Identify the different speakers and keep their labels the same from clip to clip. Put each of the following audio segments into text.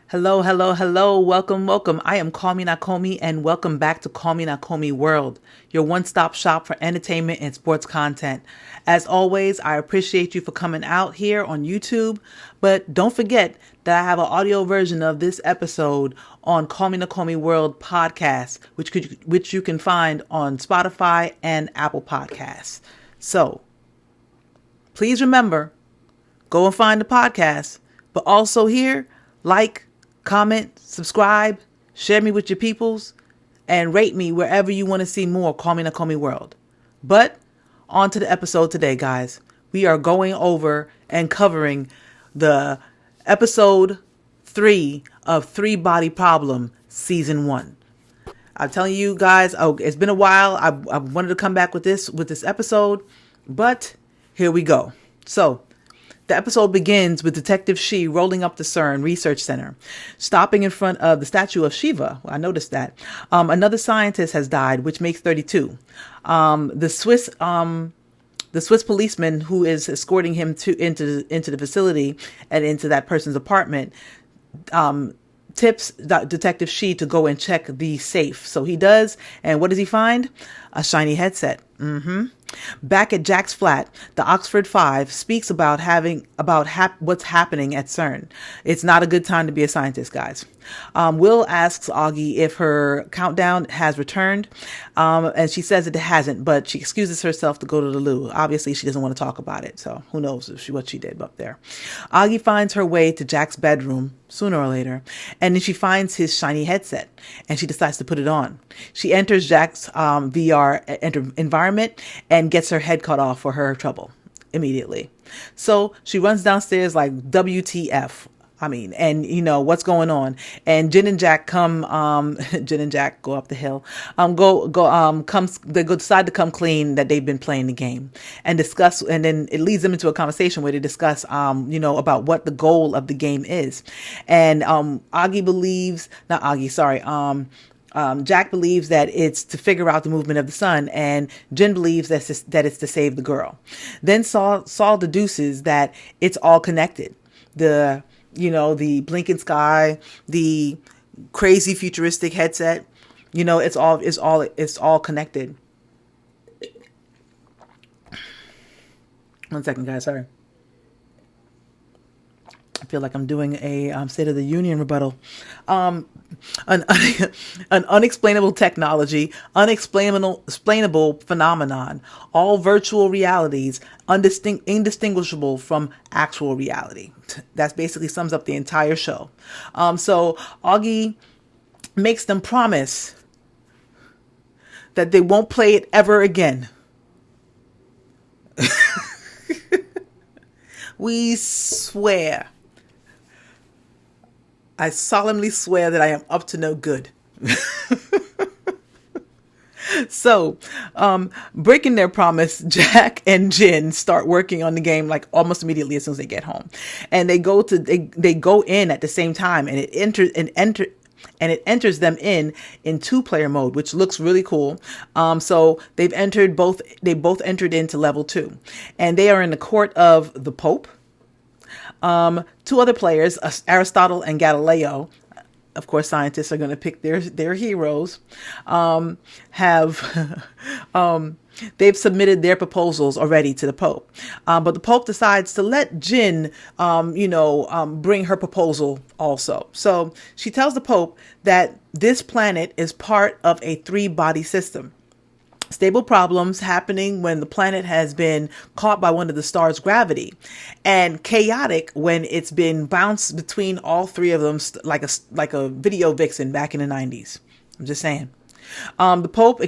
Speaker 1: Hello, hello, hello. Welcome, welcome. I am Call Me Nakomi, and welcome back to Call Me Nakomi World, your one-stop shop for entertainment and sports content. As always, I appreciate you for coming out here on YouTube, but don't forget that I have an audio version of this episode on Call Me Nakomi World podcast, which you can find on Spotify and Apple Podcasts. So, please remember, go and find the podcast, but also here, like, comment, subscribe, share me with your peoples, and rate me wherever you want to see more Call Me Nakomi World. But on to the episode today, guys. We are going over and covering the episode 3 of Three Body Problem Season 1. I'm telling you guys, it's been a while. I wanted to come back with this episode, but here we go. So, the episode begins with Detective Shi rolling up the CERN Research Center, stopping in front of the statue of Shiva. I noticed that. Another scientist has died, which makes 32. The Swiss policeman who is escorting him into the facility and into that person's apartment tips Detective Shi to go and check the safe. So he does, and what does he find? A shiny headset. Back at Jack's flat, the Oxford Five speaks about what's happening at CERN. It's not a good time to be a scientist, guys. Will asks Augie if her countdown has returned, and she says it hasn't, but she excuses herself to go to the loo. Obviously, she doesn't want to talk about it, so who knows what she did up there. Augie finds her way to Jack's bedroom sooner or later, and then she finds his shiny headset, and she decides to put it on. She enters Jack's VR environment and gets her head cut off for her trouble immediately. So she runs downstairs like WTF. And what's going on? And Jen and Jack come. Jen and Jack go up the hill. They decide to come clean that they've been playing the game and discuss. And then it leads them into a conversation where they discuss, about what the goal of the game is. And Jack believes that it's to figure out the movement of the sun, and Jen believes that it's to save the girl. Then Saul deduces that it's all connected. The blinking sky, the crazy futuristic headset, it's all connected. One second, guys. Sorry. I feel like I'm doing a State of the Union rebuttal. An unexplainable technology, unexplainable phenomenon, all virtual realities, indistinguishable from actual reality. That basically sums up the entire show. So Augie makes them promise that they won't play it ever again. We swear. I solemnly swear that I am up to no good. So, breaking their promise, Jack and Jen start working on the game like almost immediately as soon as they get home, and they go in at the same time, and it enters them in 2-player mode, which looks really cool. So they both entered into level 2, and they are in the court of the Pope. 2 other players, Aristotle and Galileo, of course, scientists are going to pick their heroes, they've submitted their proposals already to the Pope. But the Pope decides to let Jen, bring her proposal also. So she tells the Pope that this planet is part of a 3-body system. Stable problems happening when the planet has been caught by one of the stars' gravity, and chaotic when it's been bounced between all 3 of them like a video vixen back in the 90s. I'm just saying. The Pope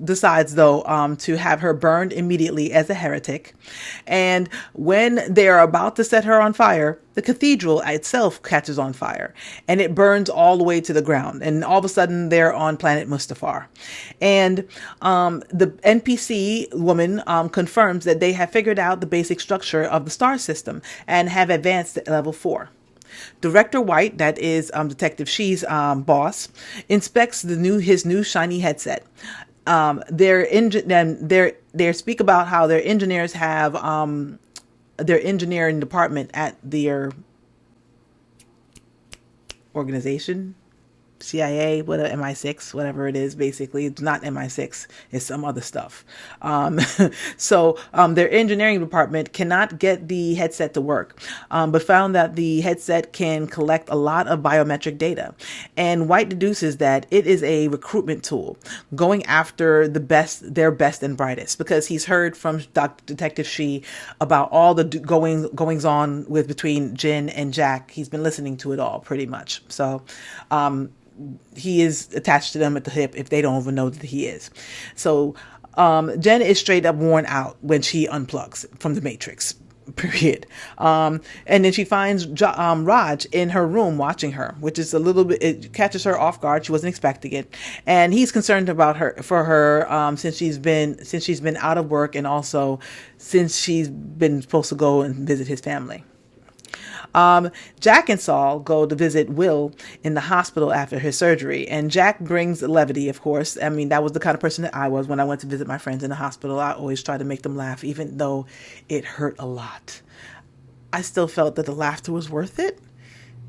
Speaker 1: decides though to have her burned immediately as a heretic, and when they are about to set her on fire, the cathedral itself catches on fire and it burns all the way to the ground, and all of a sudden they're on planet Mustafar. And the NPC woman confirms that they have figured out the basic structure of the star system and have advanced to level 4. Director White, that is Detective Shi's boss, inspects his new shiny headset. They speak about how their engineers have their engineering department at their organization. CIA, whatever, MI6, whatever it is, basically. It's not MI6, it's some other stuff. So their engineering department cannot get the headset to work, but found that the headset can collect a lot of biometric data. And White deduces that it is a recruitment tool going after their best and brightest, because he's heard from Detective Shi about all the goings on between Jin and Jack. He's been listening to it all pretty much. So, he is attached to them at the hip if they don't even know that he is. So Jen is straight up worn out when she unplugs from the Matrix, period. And then she finds Raj in her room watching her, which is it catches her off guard. She wasn't expecting it. And he's concerned about her, since she's been out of work, and also since she's been supposed to go and visit his family. Jack and Saul go to visit Will in the hospital after his surgery, and Jack brings levity, of course. I mean, that was the kind of person that I was when I went to visit my friends in the hospital. I always tried to make them laugh, even though it hurt a lot. I still felt that the laughter was worth it.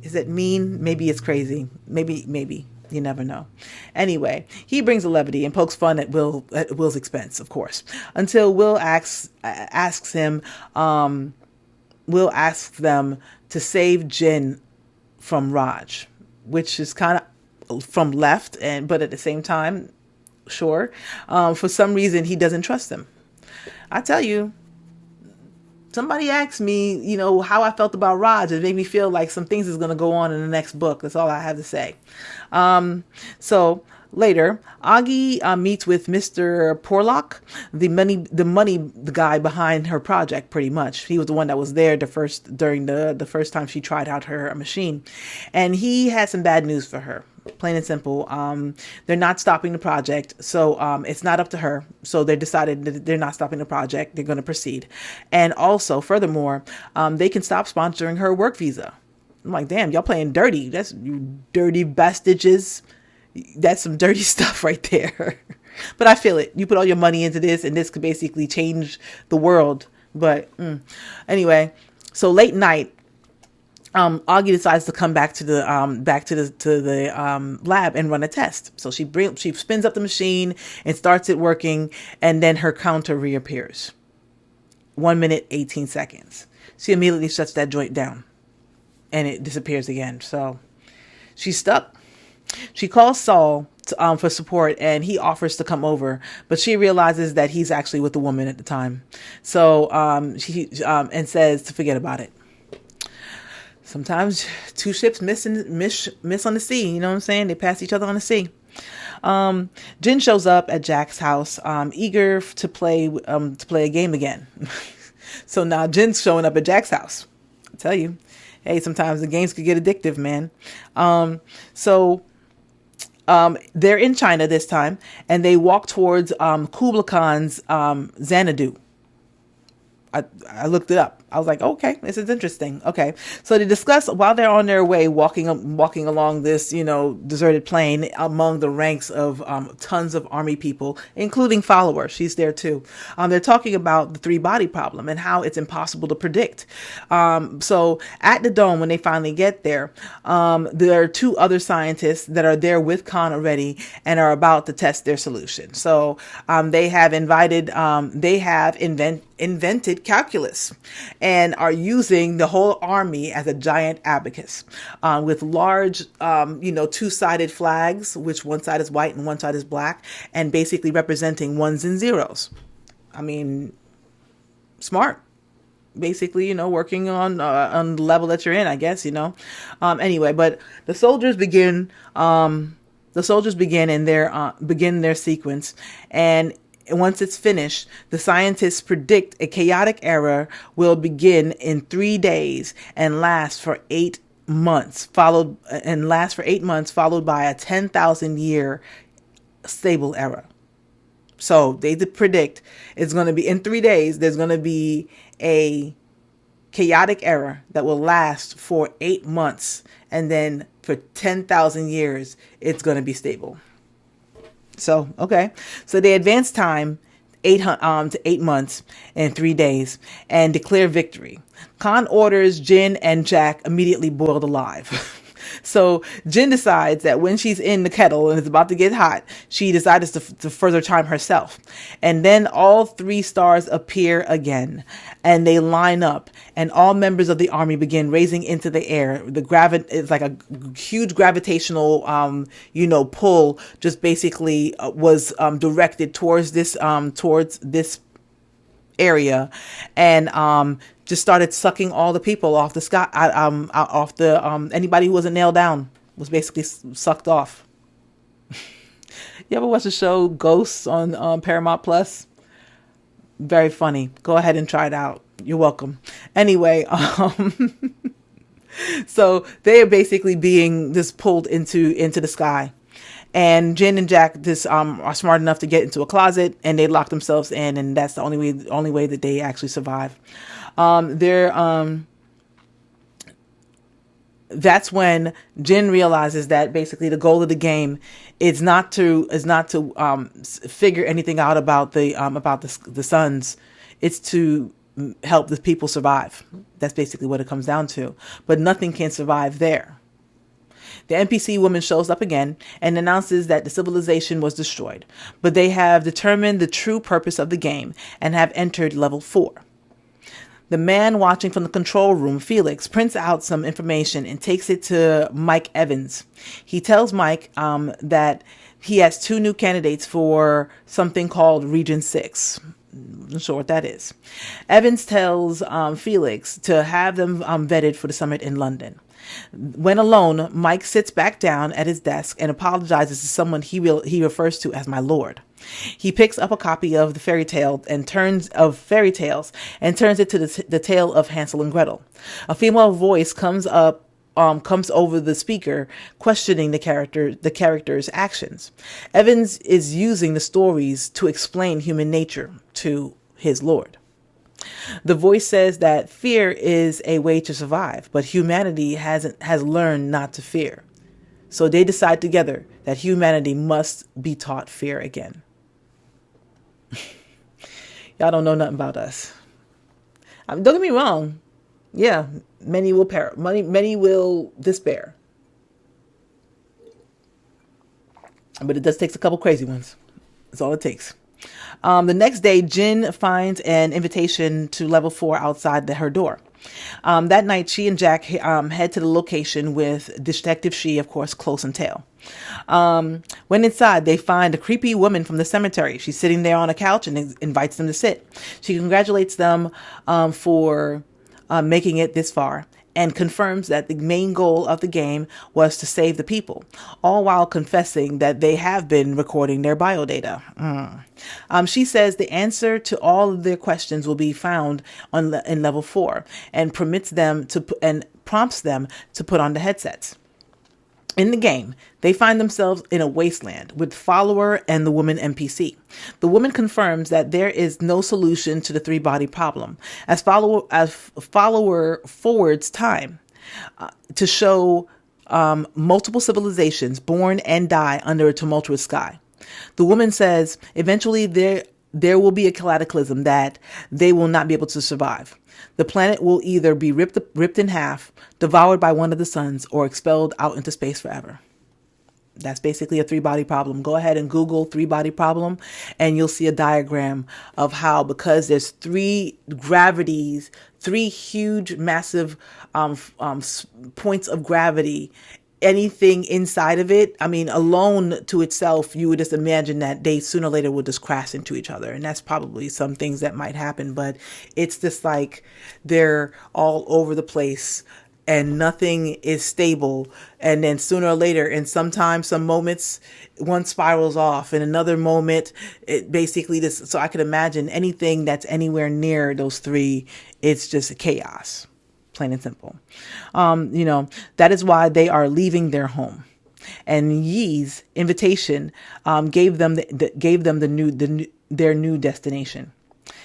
Speaker 1: Is it mean? Maybe it's crazy. Maybe. You never know. Anyway, he brings a levity and pokes fun at Will's expense, of course, until Will asks them to save Jin from Raj, which is kind of from left, but at the same time, sure. For some reason, he doesn't trust them. I tell you, somebody asked me, how I felt about Raj. It made me feel like some things is going to go on in the next book. That's all I have to say. So later, Augie meets with Mr. Porlock, the guy behind her project, pretty much. He was the one that was there during the first time she tried out her machine. And he had some bad news for her. Plain and simple. They're not stopping the project, so it's not up to her. So they decided that they're not stopping the project. They're going to proceed. And also, furthermore, they can stop sponsoring her work visa. I'm like, damn, y'all playing dirty. That's you dirty bastages. That's some dirty stuff right there. But I feel it. You put all your money into this, and this could basically change the world. But anyway, so late night, Augie decides to come back to the lab and run a test. So she spins up the machine and starts it working, and then her counter reappears. 1 minute, 18 seconds. She immediately shuts that joint down, and it disappears again. So she's stuck. She calls Saul for support, and he offers to come over, but she realizes that he's actually with the woman at the time. So she says to forget about it. Sometimes two ships miss on the sea. You know what I'm saying? They pass each other on the sea. Jin shows up at Jack's house, eager to play a game again. So now Jin's showing up at Jack's house. I tell you, hey, sometimes the games could get addictive, man. They're in China this time, and they walk towards Kublai Khan's Xanadu. I looked it up. I was like, okay, this is interesting. Okay. So they discuss while they're on their way, walking along this, deserted plain among the ranks of tons of army people, including Follower. She's there too. They're talking about the three body problem and how it's impossible to predict. So at the dome, when they finally get there, there are two other scientists that are there with Khan already and are about to test their solution. So they have invented calculus and are using the whole army as a giant abacus with large, two-sided flags, which one side is white and one side is black, and basically representing ones and zeros. I mean, smart. Basically, working on the level that you're in, I guess, Anyway, but the soldiers begin and begin their sequence, and once it's finished, the scientists predict a chaotic era will begin in 3 days and last for 8 months, followed by a 10,000 year stable era. So they predict it's going to be in 3 days. There's going to be a chaotic era that will last for 8 months, and then for 10,000 years, it's going to be stable. So, okay. So they advance time to 8 months and 3 days and declare victory. Khan orders Jin and Jack immediately boiled alive. So Jin decides that when she's in the kettle and it's about to get hot, she decides to further time herself. And then all three stars appear again and they line up and all members of the army begin raising into the air. It's like a huge gravitational, pull just basically was directed towards this area and just started sucking all the people off the sky, off the anybody who wasn't nailed down was basically sucked off. You ever watch the show Ghosts on Paramount Plus? Very funny. Go ahead and try it out. You're welcome. Anyway, so they are basically being just pulled into the sky. And Jin and Jack just are smart enough to get into a closet and they lock themselves in, and that's the only way that they actually survive. That's when Jin realizes that basically the goal of the game is not to figure anything out about the sons. It's to help the people survive. That's basically what it comes down to. But nothing can survive there. The NPC woman shows up again and announces that the civilization was destroyed, but they have determined the true purpose of the game and have entered level 4. The man watching from the control room, Felix, prints out some information and takes it to Mike Evans. He tells Mike that he has 2 new candidates for something called Region 6. I'm not sure what that is. Evans tells Felix to have them vetted for the summit in London. When alone, Mike sits back down at his desk and apologizes to someone he refers to as my lord. He picks up a copy of the fairy tale and turns it to the tale of Hansel and Gretel. A female voice comes over the speaker, questioning the character's actions. Evans is using the stories to explain human nature to his lord. The voice says that fear is a way to survive, but humanity has learned not to fear. So they decide together that humanity must be taught fear again. Y'all don't know nothing about us. Don't get me wrong. Yeah, many will perish. Many will despair. But it does take a couple crazy ones. That's all it takes. The next day, Jin finds an invitation to level 4 outside her door. That night, she and Jack head to the location with Detective She, of course, close and tail. When inside, they find a creepy woman from the cemetery. She's sitting there on a couch and invites them to sit. She congratulates them for making it this far and confirms that the main goal of the game was to save the people, all while confessing that they have been recording their biodata. She says the answer to all of their questions will be found in level 4 and prompts them to put on the headsets. In the game, they find themselves in a wasteland with Follower and the woman NPC. The woman confirms that there is no solution to the 3-body problem, as Follower forwards time to show multiple civilizations born and die under a tumultuous sky. The woman says eventually there will be a cataclysm that they will not be able to survive. The planet will either be ripped in half, devoured by one of the suns, or expelled out into space forever. That's basically a 3-body problem. Go ahead and Google 3-body problem, and you'll see a diagram of how, because there's 3 gravities, 3 huge, massive points of gravity, anything inside of it, alone to itself, you would just imagine that they sooner or later will just crash into each other. And that's probably some things that might happen, but it's just like they're all over the place and nothing is stable. And then sooner or later, and sometimes some moments, one spirals off, and another moment, it basically just, so I could imagine anything that's anywhere near those 3, it's just chaos. Plain and simple. That is why they are leaving their home. And Yi's invitation gave them their new destination.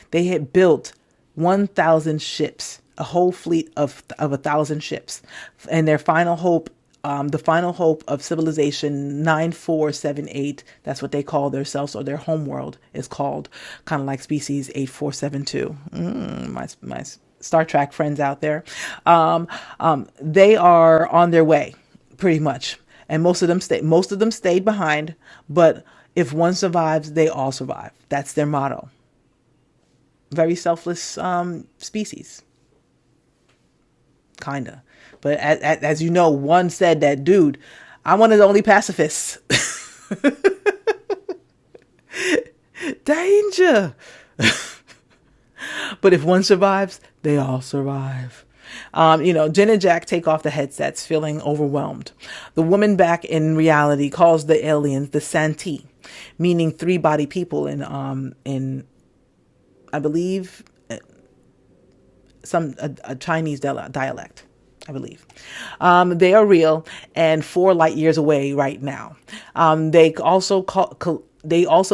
Speaker 1: They had built 1,000 ships, a whole fleet of 1,000 ships, and their final hope. The final hope of civilization 9478, that's what they call themselves, or their homeworld is called, kind of like species 8472. My Star Trek friends out there. They are on their way pretty much. And most of them stayed behind, but if one survives, they all survive. That's their motto. Very selfless species. Kinda. But as you know, one said that, dude, I'm one of the only pacifists. Danger. But if one survives, they all survive. Jen and Jack take off the headsets, feeling overwhelmed. The woman back in reality calls the aliens the Santee, meaning three-body people in I believe a Chinese dialect. I believe. They are real and 4 light years away right now. They also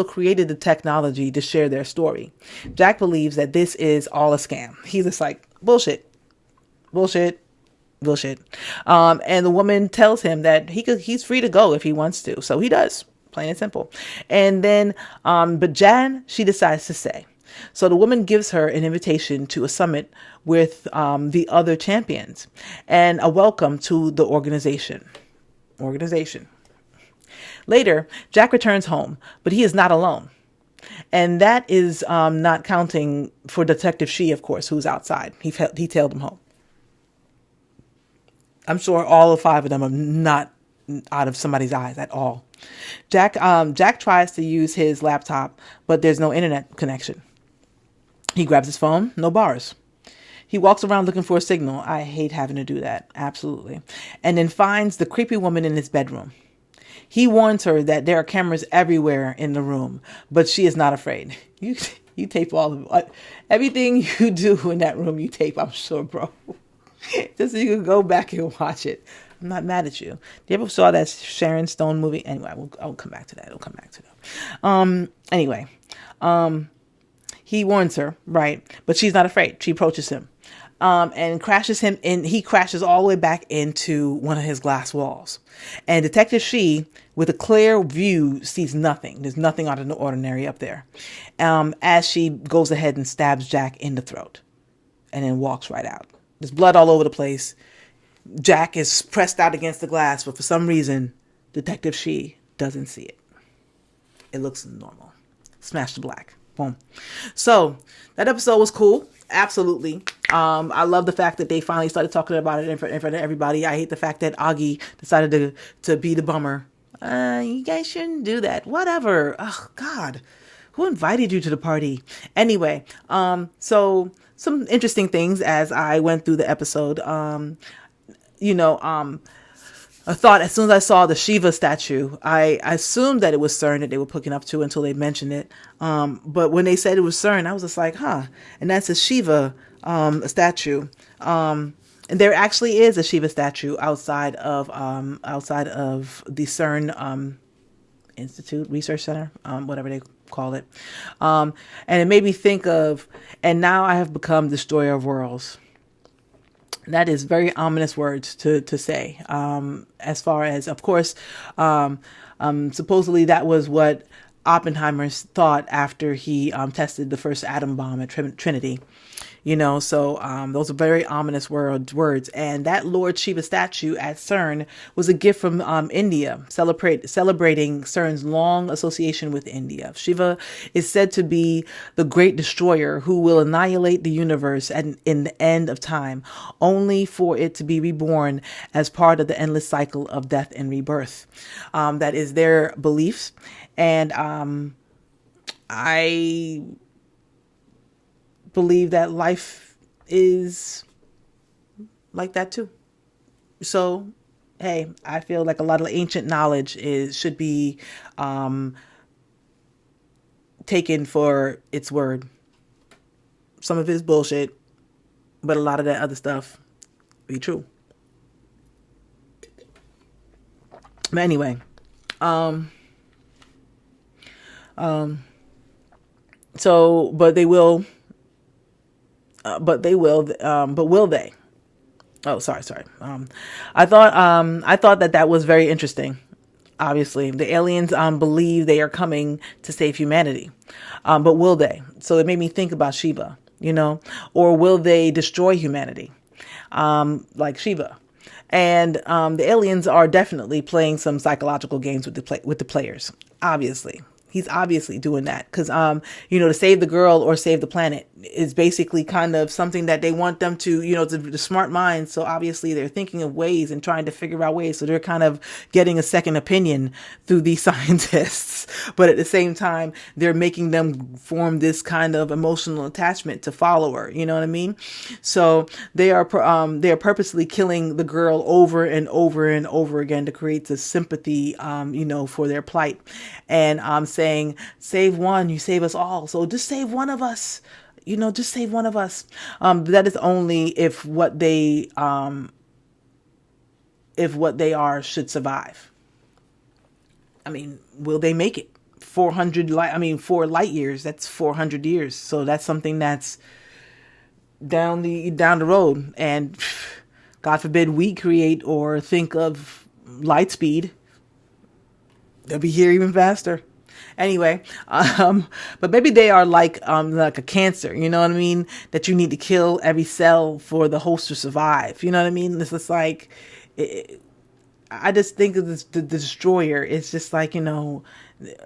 Speaker 1: created the technology to share their story. Jack believes that this is all a scam. He's just like, bullshit. And the woman tells him that he's free to go if he wants to. So he does, plain and simple. And then, but Jan, she decides to stay. So the woman gives her an invitation to a summit with the other champions and a welcome to the organization. Later, Jack returns home, but he is not alone. And that is not counting for Detective She, of course, who's outside. He tailed him home. I'm sure all 5 of them are not out of somebody's eyes at all. Jack tries to use his laptop, but there's no internet connection. He grabs his phone, no bars. He walks around looking for a signal. I hate having to do that. Absolutely. And then finds the creepy woman in his bedroom. He warns her that there are cameras everywhere in the room, but she is not afraid. You tape all of everything you do in that room. You tape, I'm sure, bro. Just so you can go back and watch it. I'm not mad at you. Do you ever saw that Sharon Stone movie? Anyway, I'll come back to that. Anyway, he warns her, right? But she's not afraid. She approaches him, and crashes him in. He crashes all the way back into one of his glass walls. And Detective She, with a clear view, sees nothing. There's nothing out of the ordinary up there. As she goes ahead and stabs Jack in the throat, and then walks right out. There's blood all over the place. Jack is pressed out against the glass, but for some reason, Detective She doesn't see it. It looks normal. Smash to black. Boom. So that episode was cool. Absolutely. I love the fact that they finally started talking about it in front of everybody. I hate the fact that Augie decided to be the bummer. You guys shouldn't do that. Whatever. Oh, God. Who invited you to the party? Anyway, so some interesting things as I went through the episode. I thought as soon as I saw the Shiva statue, I assumed that it was CERN that they were hooking up to until they mentioned it. But when they said it was CERN, I was just like, huh. And that's a Shiva statue. And there actually is a Shiva statue outside of the CERN Institute Research Center, whatever they call it. And it made me think of, and now I have become destroyer of worlds. That is very ominous words to say. As far as, of course, supposedly that was what Oppenheimer thought after he tested the first atom bomb at Trinity. So those are very ominous words. And that Lord Shiva statue at CERN was a gift from India, celebrating CERN's long association with India. Shiva is said to be the great destroyer who will annihilate the universe in the end of time, only for it to be reborn as part of the endless cycle of death and rebirth. That is their beliefs. And I believe that life is like that too. So, hey, I feel like a lot of ancient knowledge should be taken for its word. Some of it is bullshit, but a lot of that other stuff be true. But anyway, so, but will they? Oh, sorry. I thought that was very interesting. Obviously, the aliens believe they are coming to save humanity, but will they? So it made me think about Shiva, or will they destroy humanity, like Shiva? And the aliens are definitely playing some psychological games with with the players. Obviously, he's obviously doing that because to save the girl or save the planet is basically kind of something that they want them to, the smart minds. So obviously they're thinking of ways and trying to figure out ways. So they're kind of getting a second opinion through these scientists, but at the same time they're making them form this kind of emotional attachment to follower. You know what I mean? So they are purposely killing the girl over and over and over again to create this sympathy, for their plight, and saying, "Save one, you save us all. So just save one of us." Just save one of us. That is only if what they are should survive. I mean, will they make it? 4 light years. That's 400 years. So that's something that's down the road. And God forbid we create or think of light speed. They'll be here even faster. Anyway, but maybe they are like a cancer, you know what I mean? That you need to kill every cell for the host to survive. You know what I mean? This is like, I just think of the destroyer. It's just like,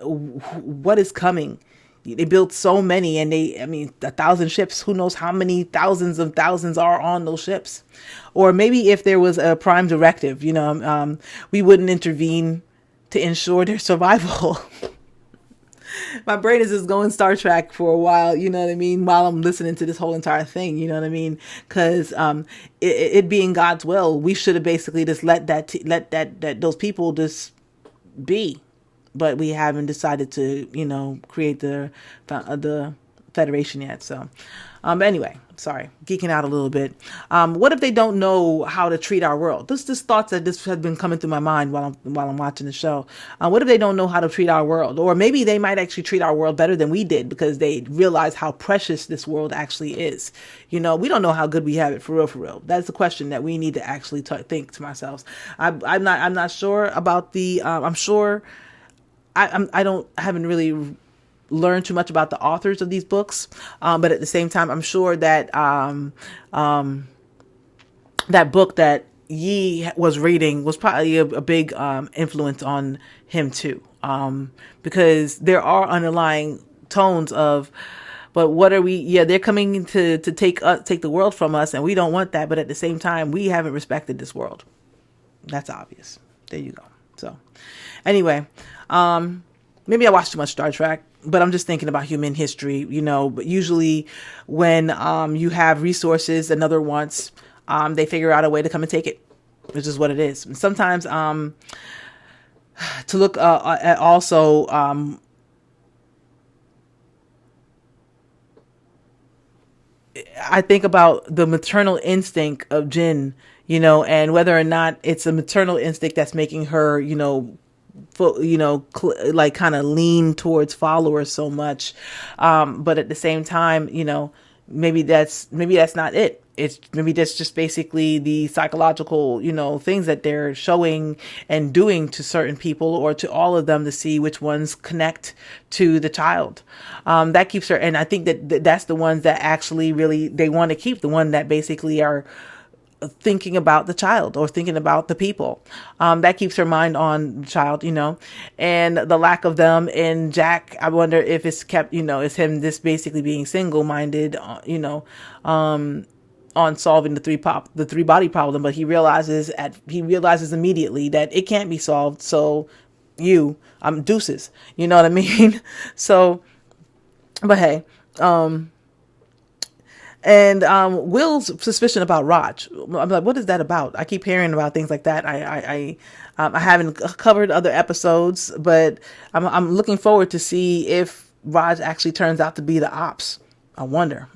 Speaker 1: what is coming? They built so many, and 1,000 ships. Who knows how many thousands of thousands are on those ships? Or maybe if there was a prime directive, we wouldn't intervene to ensure their survival. My brain is just going Star Trek for a while, you know what I mean, while I'm listening to this whole entire thing, you know what I mean? Because it being God's will, we should have basically just let those people just be. But we haven't decided to, create the Federation yet. So anyway, sorry, geeking out a little bit. What if they don't know how to treat our world? This thoughts that this has been coming through my mind while I'm watching the show. What if they don't know how to treat our world? Or maybe they might actually treat our world better than we did because they realize how precious this world actually is. We don't know how good we have it for real. That's a question that we need to actually think to ourselves. I'm not sure about the. I'm sure. I haven't really learn too much about the authors of these books, but at the same time, I'm sure that that book that Yi was reading was probably a big influence on him too, because there are underlying tones of, but what are we? Yeah, they're coming to take the world from us, and we don't want that. But at the same time, we haven't respected this world. That's obvious. There you go. So, anyway. Maybe I watched too much Star Trek, but I'm just thinking about human history, but usually when you have resources another wants, they figure out a way to come and take it, which is what it is. And sometimes to look at also I think about the maternal instinct of Jin, and whether or not it's a maternal instinct that's making her, like kind of lean towards followers so much, but at the same time, maybe that's not it. It's maybe that's just basically the psychological, things that they're showing and doing to certain people or to all of them to see which ones connect to the child. That keeps her, and I think that's the ones that actually really they want to keep, the one that basically are thinking about the child or thinking about the people. That keeps her mind on the child, and the lack of them in Jack. I wonder if it's kept, it's him just basically being single-minded, on solving the three body problem. But he realizes immediately that it can't be solved. So I'm deuces, you know what I mean? So, but hey, and Will's suspicion about Raj. I'm like, what is that about? I keep hearing about things like that. I haven't covered other episodes, but I'm looking forward to see if Raj actually turns out to be the ops. I wonder.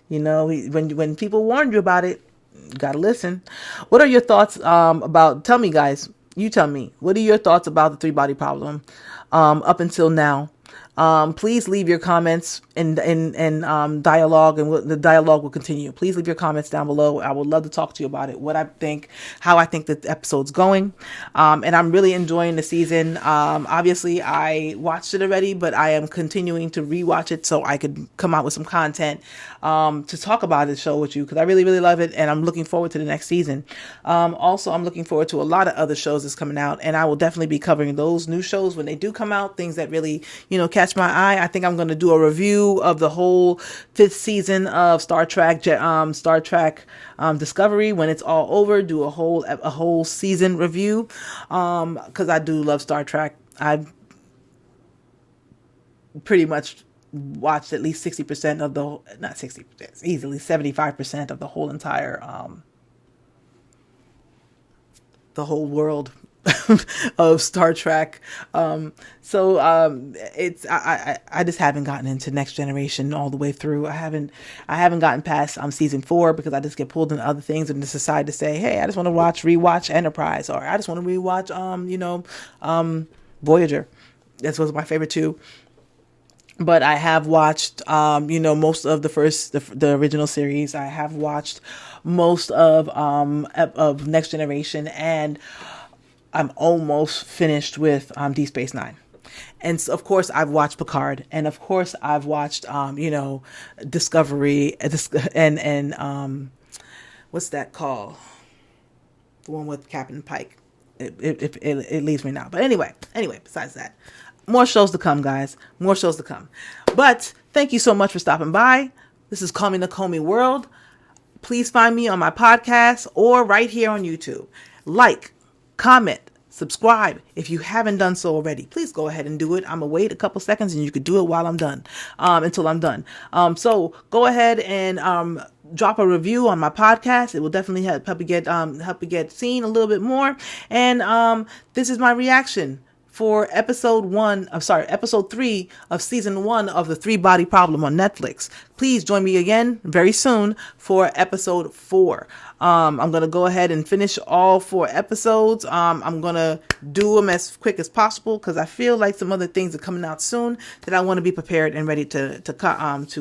Speaker 1: When people warned you about it, you gotta listen. What are your thoughts about? Tell me, guys. You tell me. What are your thoughts about the three body problem up until now? Please leave your comments and dialogue, and the dialogue will continue. Please leave your comments down below. I would love to talk to you about it, what I think, how I think that the episode's going. And I'm really enjoying the season. Obviously, I watched it already, but I am continuing to rewatch it so I could come out with some content to talk about the show with you, because I really, really love it, and I'm looking forward to the next season. Also, I'm looking forward to a lot of other shows that's coming out, and I will definitely be covering those new shows when they do come out, things that really, catch my eye. I think I'm going to do a review of the whole 5th season of Star Trek Discovery when it's all over. Do a whole season review, because I do love Star Trek. I pretty much watched at least 60% of not 60%, easily 75% of the whole entire the whole world of Star Trek. It's I just haven't gotten into Next Generation all the way through. I haven't gotten past season 4, because I just get pulled into other things and just decide to say, hey, I just want to rewatch Enterprise, or I just want to rewatch Voyager. That was my favorite too. But I have watched, most of the original series. I have watched most of Next Generation, and I'm almost finished with Deep Space Nine. And so, of course, I've watched Picard, and of course, I've watched, Discovery, and what's that called? The one with Captain Pike. It leaves me now. But anyway, besides that, more shows to come, guys. More shows to come. But thank you so much for stopping by. This is Call Me Nakomi World. Please find me on my podcast or right here on YouTube. Like, comment, subscribe. If you haven't done so already, please go ahead and do it. I'm going to wait a couple seconds, and you could do it while I'm done, until I'm done. So go ahead and drop a review on my podcast. It will definitely help you get seen a little bit more. And this is my reaction for episode 3 of season 1 of The 3-Body Problem on Netflix. Please join me again very soon for episode 4. I'm going to go ahead and finish all 4 episodes. I'm going to do them as quick as possible, because I feel like some other things are coming out soon that I want to be prepared and ready to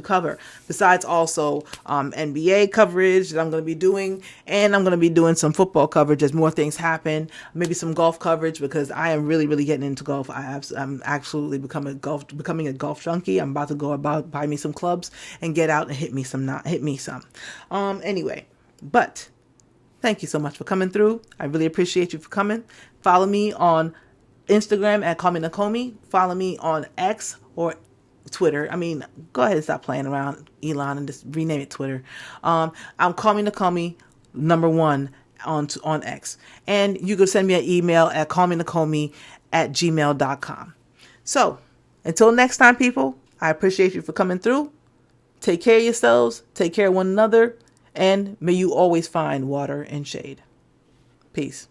Speaker 1: cover. Besides also NBA coverage that I'm going to be doing, and I'm going to be doing some football coverage as more things happen. Maybe some golf coverage, because I am really, really getting into golf. I'm absolutely becoming a golf junkie. I'm about to buy me some clubs and get out and hit me some. Anyway. But thank you so much for coming through. I really appreciate you for coming. Follow me on Instagram at Call Me Nakomi. Follow me on X or Twitter. Go ahead and stop playing around, Elon, and just rename it Twitter. I'm Call Me Nakomi #1 on X. And you can send me an email at callmenakomi@gmail.com. So until next time, people, I appreciate you for coming through. Take care of yourselves. Take care of one another. And may you always find water and shade. Peace.